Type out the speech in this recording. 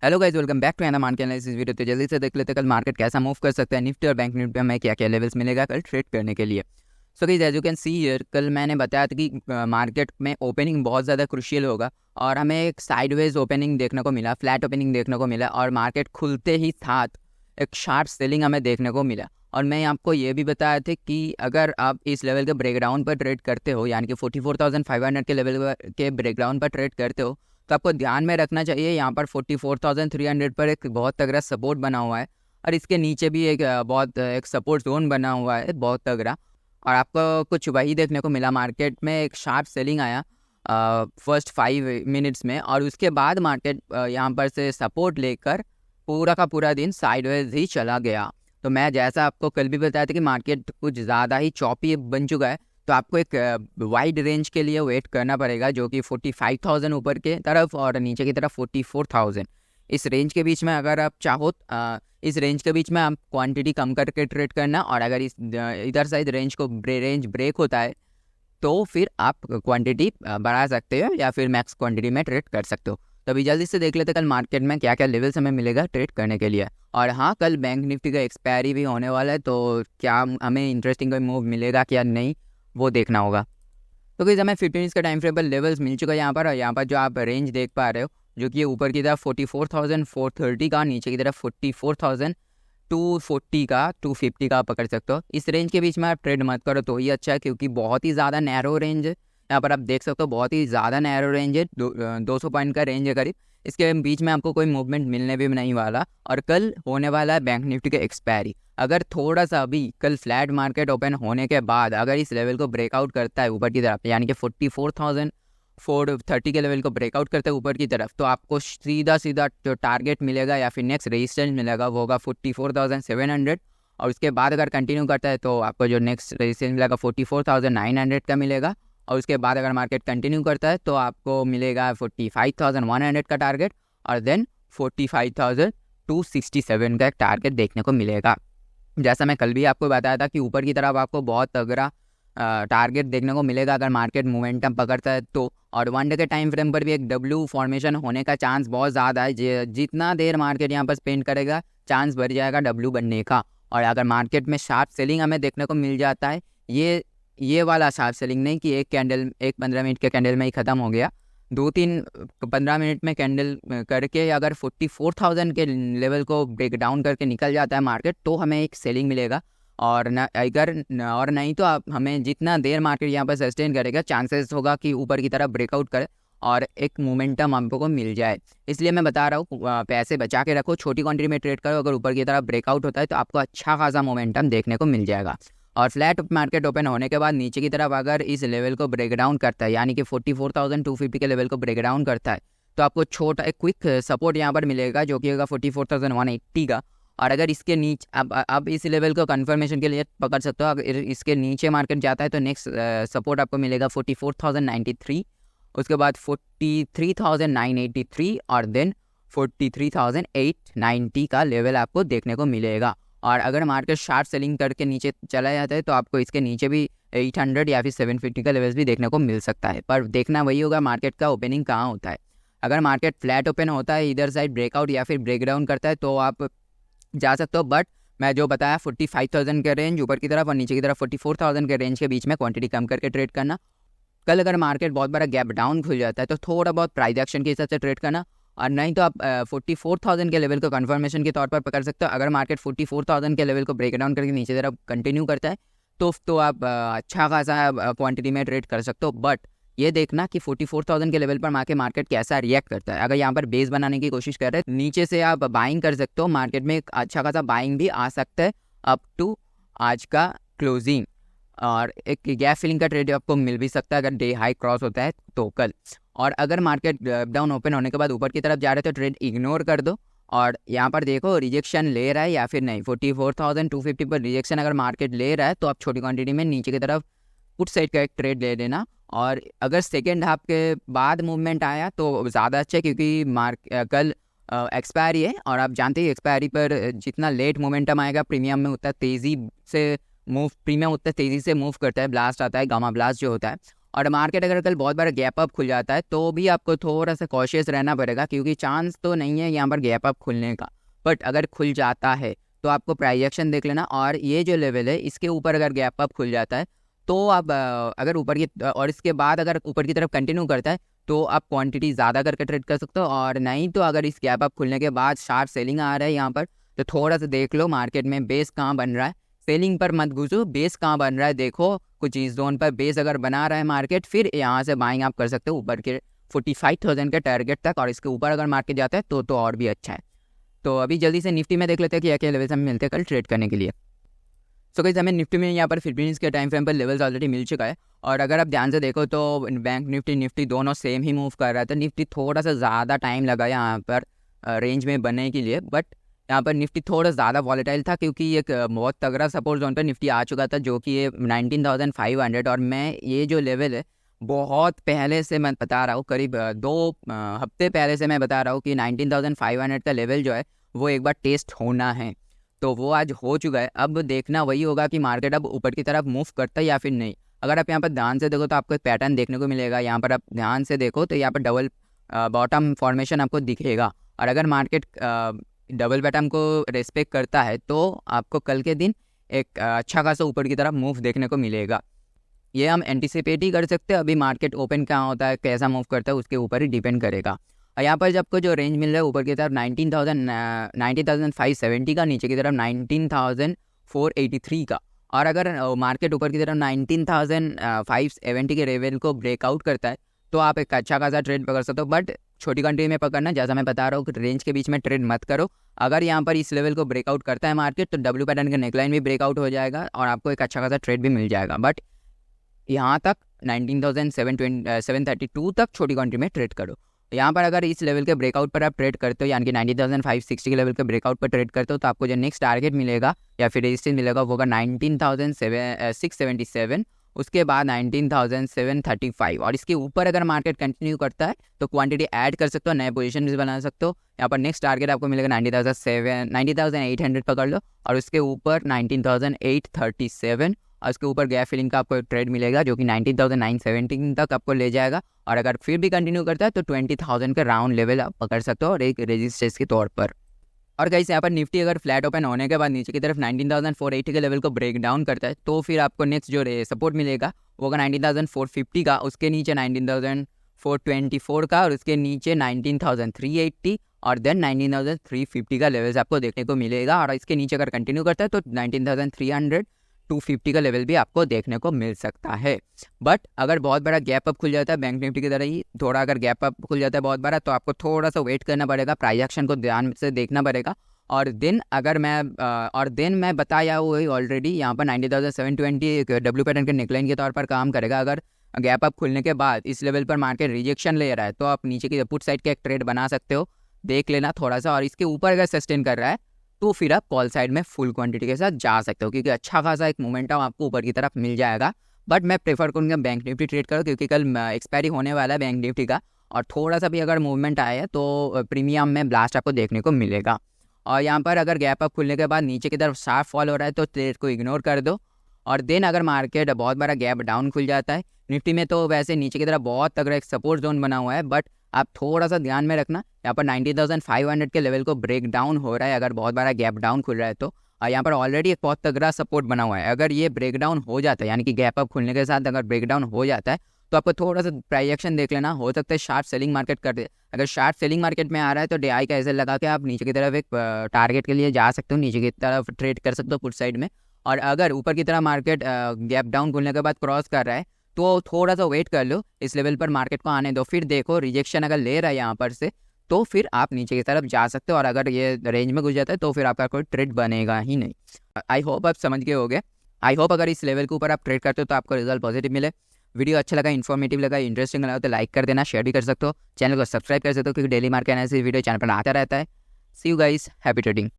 Hello guys, welcome back to another market analysis video. तो जल्दी से देख लेते हैं कल मार्केट कैसा मूव कर सकता है। निफ्टी और बैंक निफ्टी में क्या क्या लेवल्स मिलेगा कल ट्रेड करने के लिए। So guys, as you can see here, कल मैंने बताया था कि मार्केट में ओपनिंग बहुत ज़्यादा क्रुशियल होगा और हमें एक साइडवेज ओपनिंग देखने को मिला, फ्लैट ओपनिंग देखने को मिला और मार्केट खुलते ही साथ एक शार्प सेलिंग हमें देखने को मिला। और मैं आपको ये भी बताया था कि अगर आप इस लेवल के ब्रेकडाउन पर ट्रेड करते हो, यानी कि 44,500 के लेवल के ब्रेकडाउन पर ट्रेड करते हो, तो आपको ध्यान में रखना चाहिए यहाँ पर 44,300 पर एक बहुत तगड़ा सपोर्ट बना हुआ है और इसके नीचे भी एक सपोर्ट जोन बना हुआ है बहुत तगड़ा। और आपको कुछ वही देखने को मिला, मार्केट में एक शार्प सेलिंग आया फर्स्ट 5 मिनट्स में और उसके बाद मार्केट यहाँ पर से सपोर्ट लेकर पूरा का पूरा दिन साइडवेज ही चला गया। तो मैं जैसा आपको कल भी बताया था कि मार्केट कुछ ज़्यादा ही चॉपी बन चुका है, तो आपको एक वाइड रेंज के लिए वेट करना पड़ेगा, जो कि 45,000 ऊपर के तरफ और नीचे की तरफ 44,000। इस रेंज के बीच में अगर आप चाहो, इस रेंज के बीच में आप क्वांटिटी कम करके ट्रेड करना, और अगर इस इधर साइड रेंज ब्रेक होता है तो फिर आप क्वांटिटी बढ़ा सकते हो या फिर मैक्स क्वांटिटी में ट्रेड कर सकते हो। तो अभी जल्दी से देख लेते कल मार्केट में क्या क्या लेवल्स हमें मिलेगा ट्रेड करने के लिए। और हाँ, कल बैंक निफ्टी का एक्सपायरी भी होने वाला है, तो क्या हमें इंटरेस्टिंग कोई मूव मिलेगा क्या नहीं, वो देखना होगा। तो गाइस, हमें 15 मिनट्स का टाइम फ्रेम पर लेवल्स मिल चुका है यहाँ पर, और यहाँ पर जो आप रेंज देख पा रहे हो, जो कि ऊपर की तरफ 44,430 का, नीचे की तरफ 44,240 का, 250 का पकड़ सकते हो। इस रेंज के बीच में आप ट्रेड मत करो तो ही अच्छा है, क्योंकि बहुत ही ज़्यादा नैरो रेंज है। यहाँ पर आप देख सकते हो बहुत ही ज़्यादा नैरो रेंज है, 200 पॉइंट का रेंज है करीब। इसके बीच में आपको कोई मूवमेंट मिलने भी नहीं वाला। और कल होने वाला है बैंक निफ्टी का एक्सपायरी। अगर थोड़ा सा अभी कल फ्लैट मार्केट ओपन होने के बाद अगर इस लेवल को ब्रेकआउट करता है ऊपर की तरफ, यानी कि 44,430 के लेवल को ब्रेकआउट करते हैं ऊपर की तरफ, तो आपको सीधा सीधा जो टारगेट मिलेगा या फिर नेक्स्ट रेजिस्टेंस मिलेगा वो होगा 44,700। और उसके बाद अगर कंटिन्यू करता है तो आपको जो नेक्स्ट रेजिस्टेंस मिलेगा 44,900 का मिलेगा। और उसके बाद अगर मार्केट कंटिन्यू करता है तो आपको मिलेगा 45,100 का टारगेट, और देन 45,267 का एक टारगेट देखने को मिलेगा। जैसा मैं कल भी आपको बताया था कि ऊपर की तरफ आपको बहुत तगड़ा टारगेट देखने को मिलेगा अगर मार्केट मोमेंटम पकड़ता है तो। और वन डे के टाइम फ्रेम पर भी एक डब्ल्यू फॉर्मेशन होने का चांस बहुत ज़्यादा है। जितना देर मार्केट यहाँ पर स्पेंड करेगा चांस बढ़ जाएगा डब्ल्यू बनने का। और अगर मार्केट में शार्प सेलिंग हमें देखने को मिल जाता है, ये वाला शार्प सेलिंग नहीं कि एक 15 मिनट के कैंडल में ही ख़त्म हो गया, 2-3-15 मिनट में कैंडल करके अगर 44,000 के लेवल को ब्रेक डाउन करके निकल जाता है मार्केट, तो हमें एक सेलिंग मिलेगा। और नहीं तो आप हमें जितना देर मार्केट यहाँ पर सस्टेन करेगा चांसेस होगा कि ऊपर की तरफ ब्रेकआउट करे और एक मोमेंटम आपको मिल जाए। इसलिए मैं बता रहा हूँ, पैसे बचा के रखो, छोटी क्वांटिटी में ट्रेड करो। अगर ऊपर की तरफ ब्रेकआउट होता है तो आपको अच्छा खासा मोमेंटम देखने को मिल जाएगा। और फ्लैट मार्केट ओपन होने के बाद नीचे की तरफ अगर इस लेवल को ब्रेक डाउन करता है, यानी कि 44,250 के लेवल को ब्रेक डाउन करता है, तो आपको छोटा एक क्विक सपोर्ट यहाँ पर मिलेगा, जो कि होगा 44,180 का। और अगर इसके नीचे अब इस लेवल को कंफर्मेशन के लिए पकड़ सकते हो। अगर इसके नीचे मार्केट जाता है तो नेक्स्ट सपोर्ट आपको मिलेगा 44,093, उसके बाद 43,983 और देन 43,890 का लेवल आपको देखने को मिलेगा। और अगर मार्केट शार्प सेलिंग करके नीचे चला जाता है तो आपको इसके नीचे भी 800 या फिर 750 का लेवल्स भी देखने को मिल सकता है। पर देखना वही होगा मार्केट का ओपनिंग कहाँ होता है। अगर मार्केट फ्लैट ओपन होता है, इधर साइड ब्रेकआउट या फिर ब्रेक डाउन करता है, तो आप जा सकते हो। बट मैं जो बताया 45,000 के रेंज ऊपर की तरफ और नीचे की तरफ 44,000 के रेंज के बीच में क्वांटिटी कम करके ट्रेड करना। कल अगर मार्केट बहुत बड़ा गैप डाउन खुल जाता है तो थोड़ा बहुत प्राइस एक्शन के हिसाब से ट्रेड करना, और नहीं तो आप 44,000 के लेवल को कंफर्मेशन के तौर पर पकड़ सकते हो। अगर मार्केट 44,000 के लेवल को ब्रेक डाउन करके नीचे तरफ कंटिन्यू करता है तो आप अच्छा खासा क्वांटिटी में ट्रेड कर सकते हो। बट ये देखना कि 44,000 के लेवल पर मार्केट कैसा रिएक्ट करता है। अगर यहाँ पर बेस बनाने की कोशिश कर रहे हैं, नीचे से आप बाइंग कर सकते हो, मार्केट में एक अच्छा खासा बाइंग भी आ सकता है अप टू आज का क्लोजिंग। और एक गैप फिलिंग का ट्रेड आपको मिल भी सकता है अगर डे हाई क्रॉस होता है तो कल। और अगर मार्केट डाउन ओपन होने के बाद ऊपर की तरफ जा रहे हैं तो ट्रेड इग्नोर कर दो। और यहाँ पर देखो रिजेक्शन ले रहा है या फिर नहीं। 44,250 पर रिजेक्शन अगर मार्केट ले रहा है तो आप छोटी क्वांटिटी में नीचे की तरफ पुट साइड का एक ट्रेड ले लेना। और अगर सेकेंड हाफ के बाद मूवमेंट आया तो ज़्यादा अच्छा है, क्योंकि कल एक्सपायरी है और आप जानते हैं एक्सपायरी पर जितना लेट मोमेंटम आएगा प्रीमियम में उतना तेज़ी से मूव करता है, ब्लास्ट आता है, गामा ब्लास्ट जो होता है। और मार्केट अगर कल बहुत बार गैप अप खुल जाता है तो भी आपको थोड़ा सा कॉशियस रहना पड़ेगा, क्योंकि चांस तो नहीं है यहाँ पर गैप अप खुलने का, बट अगर खुल जाता है तो आपको प्राइस एक्शन देख लेना। और ये जो लेवल है इसके ऊपर अगर गैप अप खुल जाता है तो आप अगर ऊपर की और इसके बाद अगर ऊपर की तरफ कंटिन्यू करता है तो आप क्वांटिटी ज़्यादा करके ट्रेड कर सकते हो। और नहीं तो अगर इस गैप अप खुलने के बाद शार्प सेलिंग आ रहा है यहाँ पर, तो थोड़ा सा देख लो मार्केट में बेस कहाँ बन रहा है। सेलिंग पर मत घुसो, बेस कहाँ बन रहा है देखो। कुछ इस जोन पर बेस अगर बना रहा है मार्केट, फिर यहाँ से बाइंग आप कर सकते हो ऊपर के 45,000 के टारगेट तक, और इसके ऊपर अगर मार्केट जाता है तो और भी अच्छा है। तो अभी जल्दी से निफ्टी में देख लेते हैं कि क्या लेवल्स हमें मिलते हैं कल ट्रेड करने के लिए। सो गाइस हमें निफ्टी में यहाँ पर 15 मिनट्स के टाइम फ्रेम पर लेवल्स ऑलरेडी मिल चुका है। और अगर आप ध्यान से देखो तो बैंक निफ्टी दोनों सेम ही मूव कर रहा है। तो निफ्टी थोड़ा सा ज़्यादा टाइम लगा यहाँ पर रेंज में बनने के लिए, बट यहाँ पर निफ्टी थोड़ा ज़्यादा वॉलेटाइल था, क्योंकि एक बहुत तगड़ा सपोर्ट जोन पर निफ्टी आ चुका था जो कि ये 19,500। और मैं ये जो लेवल है बहुत पहले से मैं बता रहा हूँ, करीब 2 हफ्ते पहले से मैं बता रहा हूँ कि 19,500 का लेवल जो है वो एक बार टेस्ट होना है। तो वो आज हो चुका है। अब देखना वही होगा कि मार्केट अब ऊपर की तरफ मूव करता है या फिर नहीं। अगर आप यहाँ पर ध्यान से देखो तो आपको एक पैटर्न देखने को मिलेगा। यहाँ पर आप ध्यान से देखो तो यहाँ पर डबल बॉटम फॉर्मेशन आपको दिखेगा। और अगर मार्केट डबल बॉटम को रेस्पेक्ट करता है तो आपको कल के दिन एक अच्छा खासा ऊपर की तरफ मूव देखने को मिलेगा। ये हम एंटिसिपेट ही कर सकते हैं। अभी मार्केट ओपन कहाँ होता है, कैसा मूव करता है, उसके ऊपर ही डिपेंड करेगा। और यहाँ पर आपको जो रेंज मिल रहा है ऊपर की तरफ 19,570 का, नीचे की तरफ 19,483 का। और अगर मार्केट ऊपर की तरफ 19,570 के लेवल को ब्रेकआउट करता है तो आप एक अच्छा खासा ट्रेड पकड़ सकते हो। बट छोटी कंट्री में पकड़ना, जैसा मैं बता रहा हूँ कि रेंज के बीच में ट्रेड मत करो। अगर यहाँ पर इस लेवल को ब्रेकआउट करता है मार्केट तो डब्ल्यू पैटर्न का नेकलाइन भी ब्रेकआउट हो जाएगा और आपको एक अच्छा खासा ट्रेड भी मिल जाएगा। बट यहाँ तक 19,732 तक छोटी क्वांटिटी में ट्रेड करो। यहाँ पर अगर इस लेवल के ब्रेकआउट पर आप ट्रेड करते हो, यानी कि 19,560 के लेवल के ब्रेकआउट पर ट्रेड करते हो, तो आपको जो नेक्स्ट टारगेट मिलेगा या फिर रेजिस्टेंस मिलेगा वो होगा 19,677, उसके बाद 19,735। और इसके ऊपर अगर मार्केट कंटिन्यू करता है तो क्वांटिटी ऐड कर सकते हो, नए पोजीशन भी बना सकते हो। यहाँ पर नेक्स्ट टारगेट आपको मिलेगा 90,800 पकड़ लो, और उसके ऊपर 19,837, और उसके ऊपर गैप फिलिंग का आपको ट्रेड मिलेगा जो कि 19,917 तक आपको ले जाएगा। और अगर फिर भी कंटिन्यू करता है तो 20,000 का राउंड लेवल आप पकड़ सकते हो और एक रेजिस्टेंस के तौर पर। और गाइस यहाँ पर निफ्टी अगर फ्लैट ओपन होने के बाद नीचे की तरफ 19,480 के लेवल को ब्रेक डाउन करता है तो फिर आपको नेक्स्ट जो सपोर्ट मिलेगा वो होगा 19,450 का, उसके नीचे 19,424 का, और उसके नीचे 19,380 और देन 19,350 का लेवल्स आपको देखने को मिलेगा। और इसके नीचे अगर कंटिन्यू करता है तो 19,300 250 का लेवल भी आपको देखने को मिल सकता है। बट अगर बहुत बड़ा गैप अप खुल जाता है बैंक निफ्टी की तरह ही, थोड़ा अगर गैप अप खुल जाता है बहुत बड़ा, तो आपको थोड़ा सा वेट करना पड़ेगा, प्राइस एक्शन को ध्यान से देखना पड़ेगा। और दिन मैं बताया हुआ ही ऑलरेडी, यहाँ पर 90,720 डब्ल्यू पैटर्न के नेकलाइन के तौर पर काम करेगा। अगर गैप अप खुलने के बाद इस लेवल पर मार्केट रिजेक्शन ले रहा है तो आप नीचे की पुट साइड का एक ट्रेड बना सकते हो, देख लेना थोड़ा सा। और इसके ऊपर अगर सस्टेन कर रहा है तो फिर आप कॉल साइड में फुल क्वांटिटी के साथ जा सकते हो, क्योंकि अच्छा खासा एक मोमेंटम आपको ऊपर की तरफ मिल जाएगा। बट मैं प्रेफर करूँगा बैंक निफ्टी ट्रेड करो, क्योंकि कल एक्सपायरी होने वाला है बैंक निफ्टी का, और थोड़ा सा भी अगर मूवमेंट आया है तो प्रीमियम में ब्लास्ट आपको देखने को मिलेगा। और यहाँ पर अगर गैप अप खुलने के बाद नीचे की तरफ शार्प फॉल हो रहा है तो ट्रेड को इग्नोर कर दो। और देन अगर मार्केट बहुत बड़ा गैप डाउन खुल जाता है निफ्टी में, तो वैसे नीचे की तरफ बहुत तगड़ा एक सपोर्ट जोन बना हुआ है, बट आप थोड़ा सा ध्यान में रखना, यहाँ पर 90,500 के लेवल को ब्रेक डाउन हो रहा है अगर बहुत बड़ा गैप डाउन खुल रहा है तो। यहाँ पर ऑलरेडी एक बहुत तगड़ा सपोर्ट बना हुआ है। अगर ये ब्रेक डाउन हो जाता है, यानी कि गैप अप खुलने के साथ अगर ब्रेक डाउन हो जाता है, तो आपको थोड़ा सा प्राइस एक्शन देख लेना, हो सकता है शार्प सेलिंग मार्केट कर दे। अगर शार्प सेलिंग मार्केट में आ रहा है तो DI का ऐसे लगा के आप नीचे की तरफ एक टारगेट के लिए जा सकते हो, नीचे की तरफ ट्रेड कर सकते हो पुट साइड में। और अगर ऊपर की तरफ मार्केट गैप डाउन खुलने के बाद क्रॉस कर रहा है तो थोड़ा सा वेट कर लो, इस लेवल पर मार्केट को आने दो, फिर देखो रिजेक्शन अगर ले रहा है यहाँ पर से तो फिर आप नीचे की तरफ जा सकते हो। और अगर ये रेंज में घुस जाता है तो फिर आपका कोई ट्रेड बनेगा ही नहीं। आई होप आप समझ गए होगे। आई होप अगर इस लेवल के ऊपर आप ट्रेड करते हो तो आपको रिजल्ट पॉजिटिव मिले। वीडियो अच्छा लगा, इन्फॉर्मेटिव लगा, इंटरेस्टिंग लगा तो लाइक कर देना, शेयर भी कर सकते हो, चैनल को सब्सक्राइब कर सकते हो, क्योंकि daily market analysis video channel पर आता रहता है। सी यू गाइस, हैप्पी ट्रेडिंग।